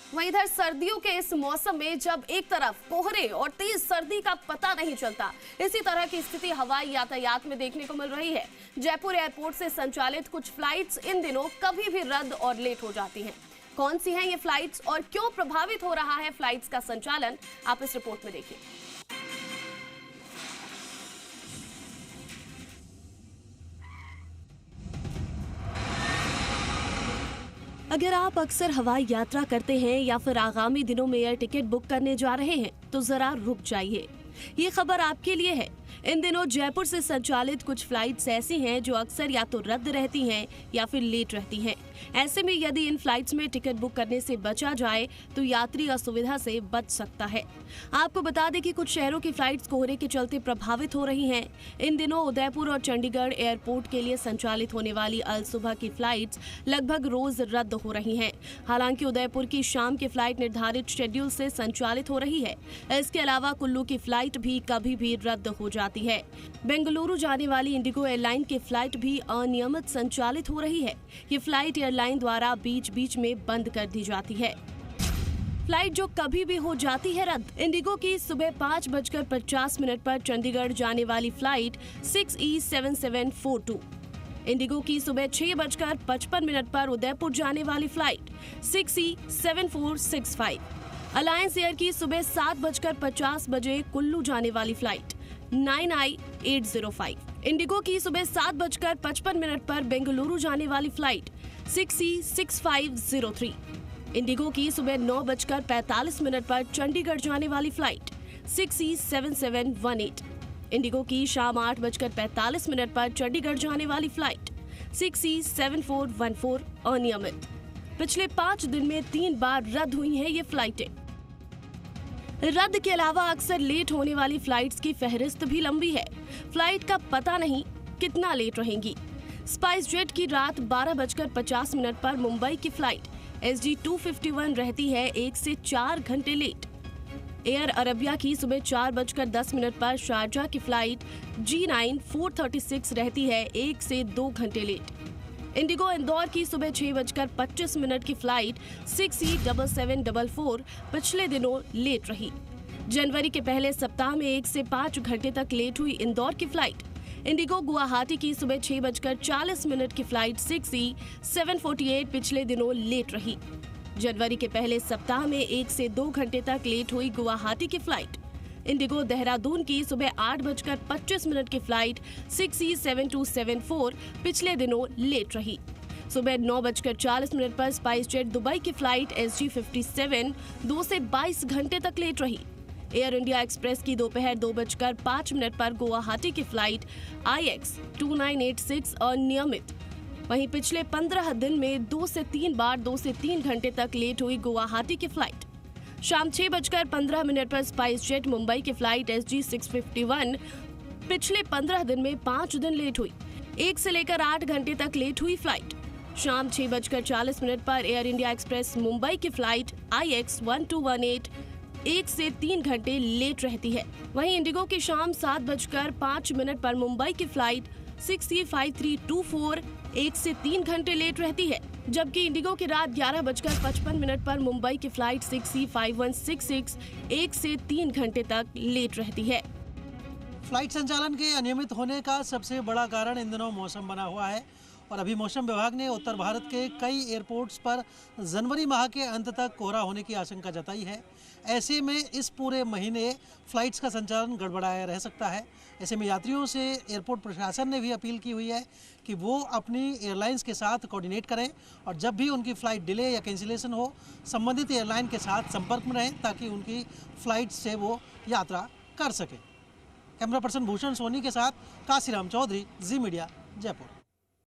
वहीं इधर सर्दियों के इस मौसम में जब एक तरफ कोहरे और तेज सर्दी का पता नहीं चलता, इसी तरह की स्थिति हवाई यातायात में देखने को मिल रही है। जयपुर एयरपोर्ट से संचालित कुछ फ्लाइट्स इन दिनों कभी भी रद्द और लेट हो जाती हैं। कौन सी हैं ये फ्लाइट्स और क्यों प्रभावित हो रहा है फ्लाइट्स का संचालन, आप इस रिपोर्ट में देखिए। अगर आप अक्सर हवाई यात्रा करते हैं या फिर आगामी दिनों में एयर टिकट बुक करने जा रहे हैं तो जरा रुक जाइए, ये खबर आपके लिए है। इन दिनों जयपुर से संचालित कुछ फ्लाइट्स ऐसी हैं जो अक्सर या तो रद्द रहती हैं या फिर लेट रहती हैं। ऐसे में यदि इन फ्लाइट्स में टिकट बुक करने से बचा जाए तो यात्री असुविधा से बच सकता है। आपको बता दें कि कुछ शहरों की फ्लाइट्स कोहरे के चलते प्रभावित हो रही हैं। इन दिनों उदयपुर और चंडीगढ़ एयरपोर्ट के लिए संचालित होने वाली अल सुबह की फ्लाइट्स लगभग रोज रद्द हो रही हैं। हालांकि उदयपुर की शाम की फ्लाइट निर्धारित शेड्यूल से संचालित हो रही है। इसके अलावा कुल्लू की फ्लाइट भी कभी भी रद्द हो जाती है। बेंगलुरु जाने वाली इंडिगो एयरलाइन की फ्लाइट भी अनियमित संचालित हो रही है। ये फ्लाइट एयरलाइन द्वारा बीच बीच में बंद कर दी जाती है। फ्लाइट जो कभी भी हो जाती है रद्द। इंडिगो की सुबह 5:50 पर चंडीगढ़ जाने वाली फ्लाइट 6E7742, इंडिगो की सुबह 6:55 पर उदयपुर जाने वाली फ्लाइट 6E7465, अलायंस एयर की सुबह 7:50 बजे कुल्लू जाने वाली फ्लाइट 9I805, इंडिगो की सुबह 7:55 पर बेंगलुरु जाने वाली फ्लाइट 6E6503, इंडिगो की सुबह 9:45 पर चंडीगढ़ जाने वाली फ्लाइट 6E7718, इंडिगो की शाम 8:45 पर चंडीगढ़ जाने वाली फ्लाइट 6E7414 अनियमित। पिछले 5 दिन में 3 बार रद्द हुई हैं ये फ्लाइटें। रद्द के अलावा अक्सर लेट होने वाली फ्लाइट्स की फहरिस्त भी लंबी है। फ्लाइट का पता नहीं कितना लेट रहेंगी। स्पाइस जेट की रात 12:50 पर मुंबई की फ्लाइट SG251 रहती है 1 से 4 घंटे लेट। एयर अरबिया की सुबह 4:10 पर शारजाह की फ्लाइट G9 436 रहती है 1 से 2 घंटे लेट। इंडिगो इंदौर की सुबह 6:25 की फ्लाइट 6E7744 पिछले दिनों लेट रही। जनवरी के पहले सप्ताह में 1 से 5 घंटे तक लेट हुई इंदौर की फ्लाइट। इंडिगो गुवाहाटी की सुबह 6:40 की फ्लाइट 6E748 पिछले दिनों लेट रही। जनवरी के पहले सप्ताह में 1 से 2 घंटे तक लेट हुई गुवाहाटी की फ्लाइट। इंडिगो देहरादून की सुबह 8:25 की फ्लाइट 6E7274 पिछले दिनों लेट रही। सुबह 9:40 पर स्पाइस जेट दुबई की फ्लाइट SG57 2 से 22 घंटे तक लेट रही। एयर इंडिया एक्सप्रेस की दोपहर 2:05 पर गुवाहाटी की फ्लाइट IX2986 अनियमित। वहीं पिछले 15 दिन में 2 से 3 बार 2 से 3 घंटे तक लेट हुई गुवाहाटी की फ्लाइट। शाम 6:15 पर स्पाइस जेट मुंबई की फ्लाइट SG651 पिछले 15 दिन में 5 दिन लेट हुई। 1 से लेकर 8 घंटे तक लेट हुई फ्लाइट। शाम 6:40 पर एयर इंडिया एक्सप्रेस मुंबई की फ्लाइट IX1218 1 से 3 घंटे लेट रहती है। वहीं इंडिगो की शाम 7:05 पर मुंबई की फ्लाइट 6E5324 1 से 3 घंटे लेट रहती है, जबकि इंडिगो की रात 11:55 पर मुंबई की फ्लाइट 6E5166 1 से 3 घंटे तक लेट रहती है। फ्लाइट संचालन के अनियमित होने का सबसे बड़ा कारण इन दिनों मौसम बना हुआ है और अभी मौसम विभाग ने उत्तर भारत के कई एयरपोर्ट्स पर जनवरी माह के अंत तक कोहरा होने की आशंका जताई है। ऐसे में इस पूरे महीने फ्लाइट्स का संचालन गड़बड़ाया रह सकता है। ऐसे में यात्रियों से एयरपोर्ट प्रशासन ने भी अपील की हुई है कि वो अपनी एयरलाइंस के साथ कोऑर्डिनेट करें और जब भी उनकी फ़्लाइट डिले या कैंसिलेशन हो संबंधित एयरलाइन के साथ संपर्क में रहें ताकि उनकी फ़्लाइट से वो यात्रा कर सकें। कैमरा पर्सन भूषण सोनी के साथ काशीराम चौधरी, जी मीडिया, जयपुर।